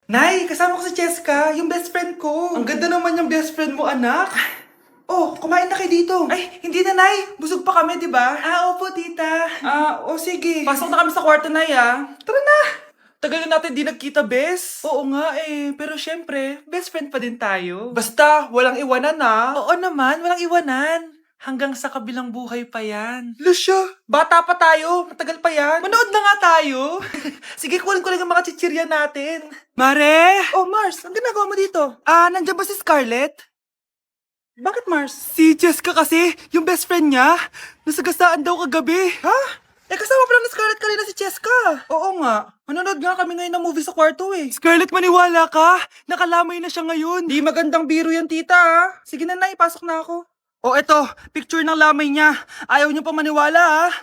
Nay, kasama ko si Cheska, yung best friend ko. Ang ganda naman yung best friend mo, anak. Oh, kumain na kayo dito. Ay, hindi na, Nay. Busog pa kami, di ba? Opo, tita. Sige. Pasok na kami sa kwarto, Nay, Tara na. Tagal na natin di nagkita, bes. Oo nga pero syempre, best friend pa din tayo. Basta, walang iwanan Oo naman, walang iwanan. Hanggang sa kabilang buhay pa yan. Lucia, bata pa tayo. Matagal pa yan. Manood na nga tayo. Sige, kunin ko lang ang mga chichirya natin. Mare! Oh, Mars, ang ginagawa mo dito? Nandiyan ba si Scarlett? Bakit, Mars? Si Jessica kasi, yung best friend niya, nasagasaan daw kagabi. Ha? Kasama pala ni Scarlett kanina si Jessica. Oo nga. Manonood nga kami ngayon ng movie sa kwarto Scarlett, maniwala ka. Nakalamay na siya ngayon. Di magandang biro yan, tita Sige na, Nay, pasok na ako. Oh, eto, picture ng lamay niya. Ayaw niyo pa maniwala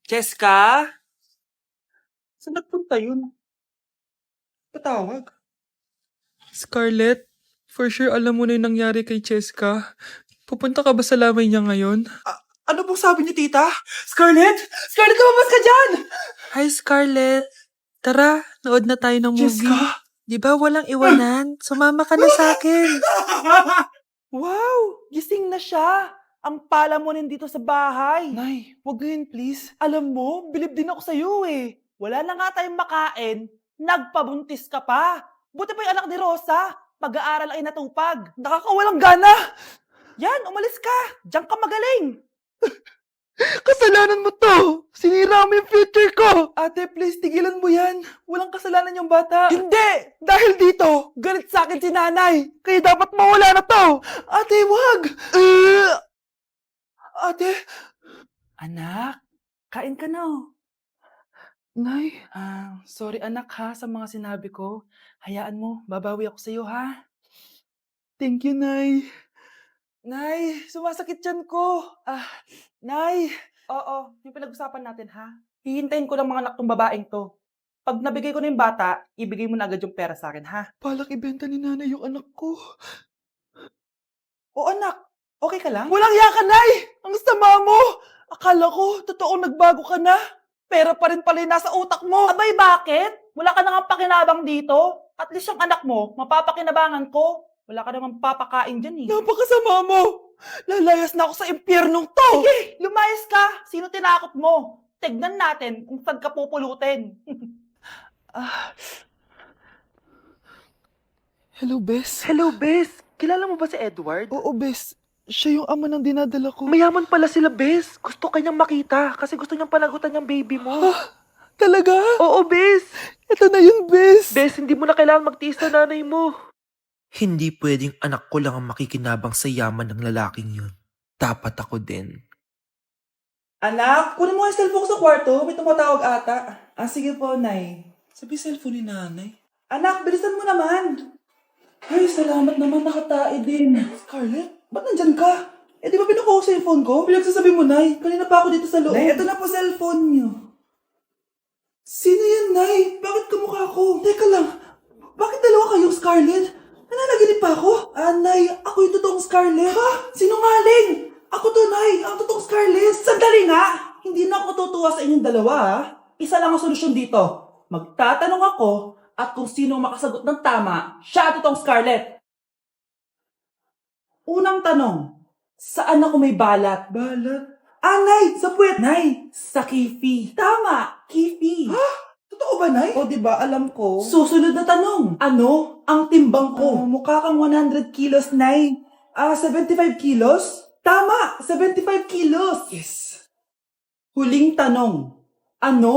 Jessica? Saan nagpunta yun? Patawag. Scarlett, for sure alam mo na yung nangyari kay Cheska. Pupunta ka ba sa lamay niya ngayon? Ano pong sabi niyo, tita? Scarlett? Scarlett, lumabas ka dyan! Hi, Scarlett. Tara, nood na tayo ng movie. Cheska? Di ba walang iwanan? Sumama ka na sa akin. Wow! Gising na siya! Ang pala mo nandito sa bahay. Nay, wag ngayon please. Alam mo, bilib din ako sa'yo Wala na nga tayong makain, nagpabuntis ka pa. Buti pa yung anak ni Rosa, pag-aaral ang inatupag. Nakakawalang gana! Yan, umalis ka! Diyan ka magaling! Kasalanan mo to! Sinira mo yung future ko! Ate, please, tigilan mo yan. Walang kasalanan yung bata. Hindi! Dahil dito, galit sa akin si nanay. Kaya dapat mawala na to! Ate, wag! Ate! Anak, kain ka na. Nay, sorry anak sa mga sinabi ko. Hayaan mo, babawi ako sa'yo Thank you, Nay. Nay, sumasakit yan ko. Nay. Oo, yung pinag-usapan natin Hihintayin ko ng mga anak tong babaeng to. Pag nabigay ko na yung bata, ibigay mo na agad yung pera sa akin Balak ibenta ni nanay yung anak ko. O anak, okay ka lang? Walang iya ka, Nay! Ang sama mo! Akala ko, totoong nagbago ka na. Pera pa rin pala yung nasa utak mo. Abay, bakit? Wala ka nang pakinabang dito. At least yung anak mo, mapapakinabangan ko. Wala ka namang papakain dyan Napakasama mo! Lalayas na ako sa impyernong to! Sige, lumayas ka! Sino tinakot mo? Tignan natin kung saan ka pupulutin. Hello, Bes. Hello, Bes. Kilala mo ba si Edward? Oo, Bes. Siya yung ama ng dinadala ko. Mayaman pala sila, Bes. Gusto kanyang makita kasi gusto niyang panagutan yung baby mo. Talaga? Oo, Bes. Ito na yun, Bes. Bes, hindi mo na kailangan magtiis na nanay mo. Hindi pwedeng anak ko lang ang makikinabang sa yaman ng lalaking yun. Dapat ako din. Anak, kunin mo ang cellphone ko sa kwarto. May tumatawag ata. Sige po, Nay. Sabi cellphone ni nanay. Anak, bilisan mo naman. Ay, salamat naman. Nakatae din. Scarlett, ba't nandyan ka? Di ba pinukuha ko sa phone ko? Pinagsasabi mo, Nay. Kanina pa ako dito sa loob. Nay, ito na po cellphone niyo. Sino yan, Nay? Bakit kamukha ko? Teka lang. Bakit dalawa kayong Scarlett? Nananaginip pa ako? Nay, ako yung totoong Scarlett. Sinungaling! Ako to, Nay. Ang totoong Scarlett. Sandali nga! Hindi na ako tutuwa sa inyong dalawa, Isa lang ang solusyon dito. Magtatanong ako at kung sino makasagot ng tama, siya ang totoong Scarlett. Unang tanong, saan ako may balat? Balat? Nay! Sa puwet! Nay! Sa kifi. Tama! Kifi. Totoo ba, Nay? O, diba? Alam ko. Susunod na tanong. Ano ang timbang ko? Mukha kang 100 kilos, Nay. 75 kilos? Tama! 75 kilos! Yes. Huling tanong. Ano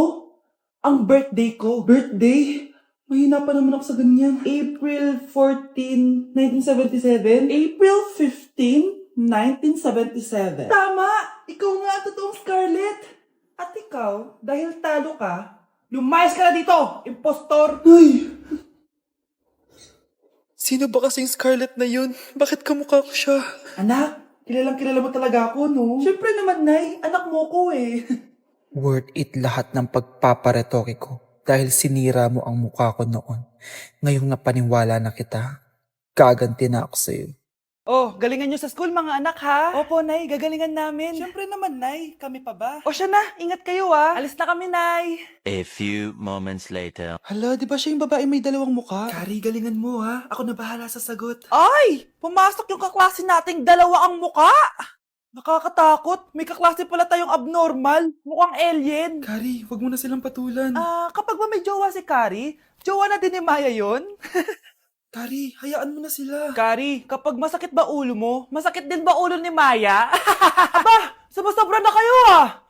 ang birthday ko? Birthday? Mahina pa naman ako sa ganyan. April 14, 1977? April 15, 1977. Tama! Ikaw nga ang totoong Scarlett. At ikaw, dahil talo ka, lumayas ka na dito, impostor! Ay! Sino ba kasing Scarlett na yun? Bakit kamukha ko siya? Anak, kilalang kilala mo talaga ako, no? Siyempre naman, Nay. Anak mo ko Worth it lahat ng pagpaparetoke ko dahil sinira mo ang mukha ko noon. Ngayong napaniwala na kita, gaganti na ako sa'yo. Oh, galingan nyo sa school mga anak ha? Opo, Nay, gagalingan namin. Siyempre naman, Nay. Kami pa ba? O siya na, ingat kayo ha. Alis na kami, Nay. A few moments later. Hala, di ba siya yung babae may dalawang muka? Kari, galingan mo ha. Ako na bahala sa sagot. Ay! Pumasok yung kaklase nating dalawa ang muka! Nakakatakot. May kaklase pala tayong abnormal. Mukhang alien. Kari, wag mo na silang patulan. Kapag ba may jowa si Kari, jowa na din ni Maya yun? Kari, hayaan mo na sila. Kari, kapag masakit ba ulo mo, masakit din ba ulo ni Maya? Aba, sumasobra na kayo ah!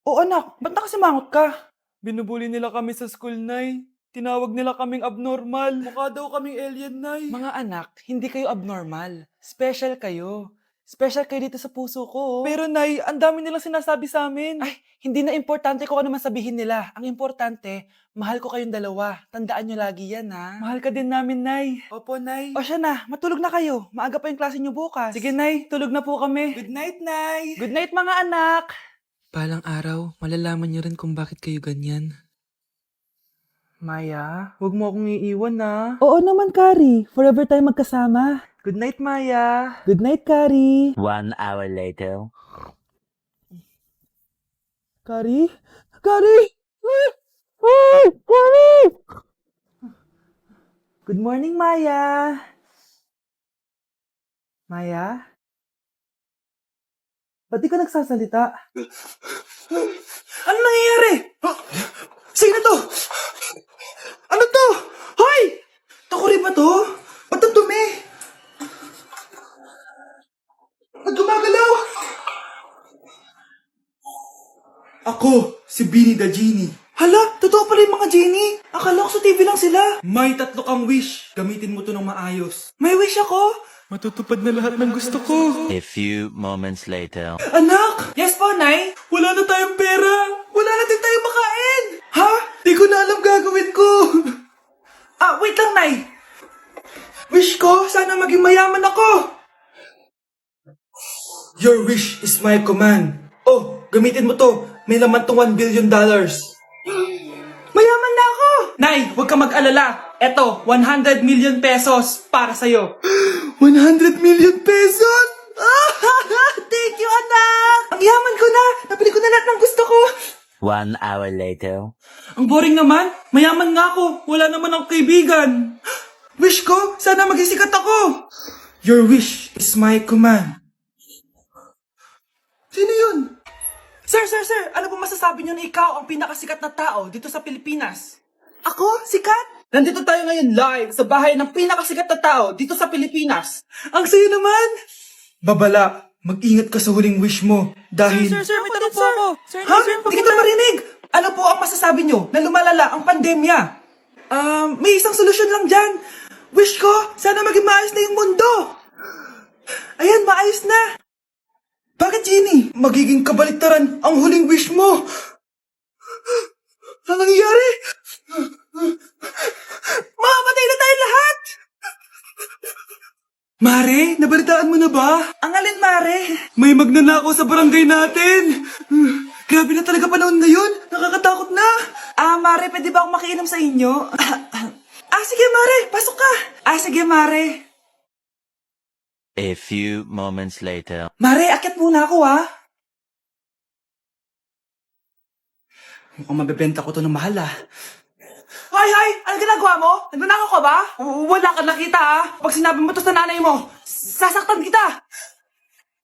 O anak, ba't nakasimangot ka? Binubuli nila kami sa school, Nay. Tinawag nila kaming abnormal. Mukha daw kaming alien, Nay. Mga anak, hindi kayo abnormal. Special kayo. Special kayo dito sa puso ko. Pero Nay, ang dami nilang sinasabi sa amin. Ay, hindi na importante kung ano man sabihin nila. Ang importante, mahal ko kayong dalawa. Tandaan nyo lagi yan, ha? Mahal ka din namin, Nay. Opo, Nay. O siya na, matulog na kayo. Maaga pa yung klase nyo bukas. Sige, Nay, tulog na po kami. Good night, Nay. Good night, mga anak. Balang araw, malalaman niyo rin kung bakit kayo ganyan. Maya, huwag mo akong iiwan, na. Oo naman, Kari. Forever tayo magkasama. Good night, Maya. Good night, Kari. 1 hour later. Kari? Kari! Ay, Kari! Good morning, Maya. Maya? Ba't di ka nagsasalita? Ano nangyayari? Sino to? Ano to? Hoy! Takuri ba to? Ba't ang dumi? Ba't gumagalaw? Ako, si Beanie the Genie. Hala, totoo pala yung mga genie. Akala ko sa TV lang sila. May 3 kang wish. Gamitin mo to ng maayos. May wish ako? Matutupad na lahat ng gusto ko. A few moments later. Anak! Yes po, Nay. Wala na tayong pera! Wala na din tayong makain! Ha? Di ko na alam gagawin ko! Wait lang, Nay. Wish ko, sana maging mayaman ako! Your wish is my command. Oh, gamitin mo to. May laman tong $1 billion. Mayaman na ako! Nay, huwag ka mag-alala. Eto, 100 million pesos para sa'yo. 100 million pesos! Thank you, anak! Ang yaman ko na! Nabili ko na lahat ng gusto ko! 1 hour later. Ang boring naman. Mayaman nga ako. Wala naman akong kaibigan. Wish ko, sana maging sikat ako! Your wish is my command. Sino yun? Sir, ano po masasabi niyo na ikaw ang pinakasikat na tao dito sa Pilipinas? Ako? Sikat? Nandito tayo ngayon live sa bahay ng pinakasikat na tao dito sa Pilipinas. Ang sayo naman! Babala, mag-ingat ka sa huling wish mo. Dahil... Sir, may tanong po ako. Ha? Hindi kita marinig! Ano po ang masasabi nyo na lumalala ang pandemya? May isang solusyon lang dyan. Wish ko, sana maging maayos na yung mundo. Ayan, maayos na. Bakit, Genie? Magiging kabaliktaran ang huling wish mo. Ano nangyayari? Mamamatay na tayo lahat! Mare, nabalitaan mo na ba? Ang alin, Mare? May magnanakaw sa barangay natin. Grabe na talaga panahon ngayon. Nakakatakot na. Mare, pwede ba akong makiinom sa inyo? Sige, Mare. Pasok ka. Sige, Mare. A few moments later. Mare, akyat muna ako, ha? Mukhang mabebenta ko to ng mahal, ha? Hay! Ano ginagawa mo? Nagnanakaw ka ba? Wala ka nakita, ha? Pag sinabi mo to sa nanay mo, sasaktan kita!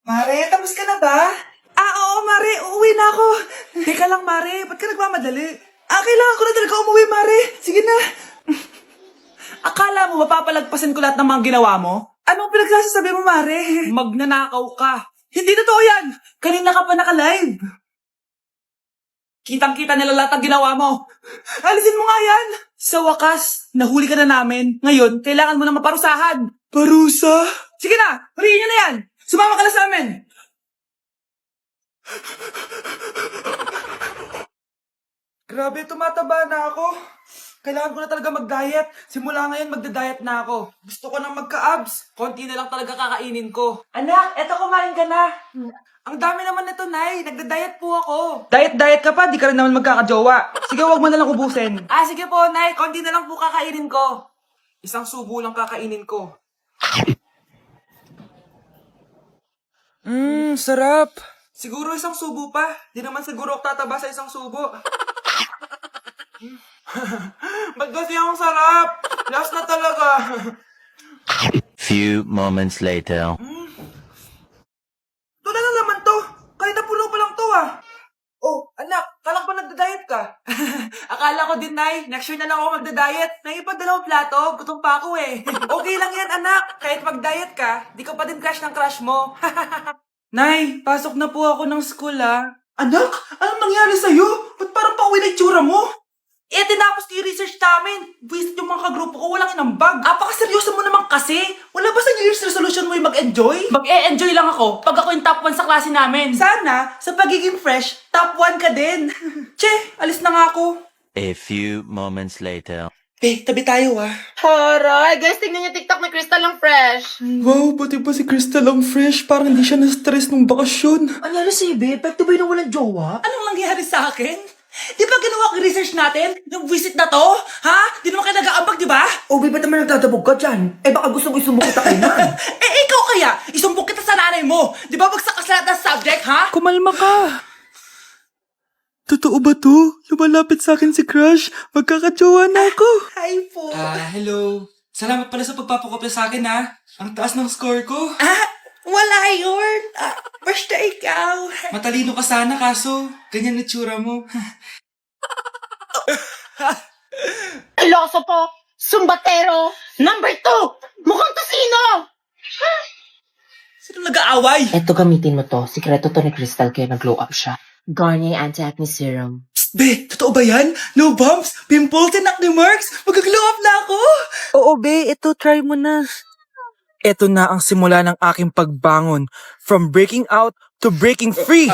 Mare, tapos ka na ba? Oo, Mare. Uuwi na ako. Teka lang, Mare. Ba't ka nagmamadali? Kailangan ko na talaga umuwi, Mare. Sige na. Akala mo mapapalagpasan ko lahat ng mga ginawa mo? Anong pinagsasabi mo, Mare? Magnanakaw ka. Hindi totoo yan. Kanina ka pa naka-live. Kitang-kita nila lahat ng ginawa mo. Alisin mo nga yan. Sa wakas, nahuli ka na namin. Ngayon, kailangan mo na maparusahan. Parusa? Sige na, huliin nyo na yan. Sumama ka na sa amin. Grabe, tumataba na ako. Kailangan ko na talaga mag-diet. Simula ngayon, magda-diet na ako. Gusto ko nang magka-abs. Konti na lang talaga kakainin ko. Anak, eto kumain ka na. Ang dami naman nito, Nay. Nagda-diet po ako. Diet ka pa? Di ka rin naman magkakajowa. Sige, wag mo na lang ubusin. Sige po, Nay. Konti na lang po kakainin ko. Isang subo lang kakainin ko. Sarap. Siguro isang subo pa. Di naman siguro ako tataba sa isang subo. Ba't kasi ang sarap? Last na talaga. Few moments later. Ito na naman to. Kanina puno pa lang to ah. Oh, anak, kala ko ba nagda-diet ka? Akala ko din, Nay. Next year na lang ako magda-diet. Naipagdalawang plato, gutom pa ako eh. Okay lang yan, anak. Kahit mag-diet ka, di ka pa din crush ng crush mo. Nay, pasok na po ako ng school ah. Anak, anong nangyari sa'yo? Ba't parang pauwi na itsura mo? Eh, tinapos ko yung research namin. Visit yung mga kagrupo ko, walang inambag. Apakaseryoso mo naman kasi. Wala ba sa New Year's resolution mo yung mag-enjoy? Mag-e-enjoy lang ako pag ako yung top 1 sa klase namin. Sana, sa pagiging fresh, top 1 ka din. Che, alis na nga ako. A few moments later. Tabi tayo ah. Haray, guys, tingnan niyo TikTok ni Crystal ang fresh. Wow, pati pa si Crystal ang fresh. Parang hindi siya na-stress nung bakasyon. Anyari si Ibe? Epekto ba yun ng walang jowa? Anong nangyari sa akin? Di ba ginawa ko yung research natin? Yung visit na to? Ha? Di naman kayo nag-aambag, di ba? O, ba't naman nagdadabog ka dyan? Eh, baka gusto mo isumbong kita kay Nan. Ikaw kaya? Isumbong kita sa nanay mo. Di ba bagsak ka sa lahat ng subject, ha? Kumalma ka. Totoo ba to? Lumalapit sa akin si Crush. Magkakajowa na ako. Hi po. Hello. Salamat pala sa pagpapakopya sa akin, ha. Ang taas ng score ko. Wala yun. Basta ikaw. Matalino ka sana, kaso ganyan na tsura mo. Iloso po, sumbatero, number 2, mukhang kasino. Sino nag-aaway? Eto, gamitin mo to. Sikreto to ni Crystal kaya nag-glow up siya. Garnier Anti-Acne Serum. Be, totoo ba yan? No bumps, pimples, and acne marks? Mag-glow up na ako! Oo, be. Ito, try mo na. Ito na ang simula ng aking pagbangon. From breaking out to breaking free.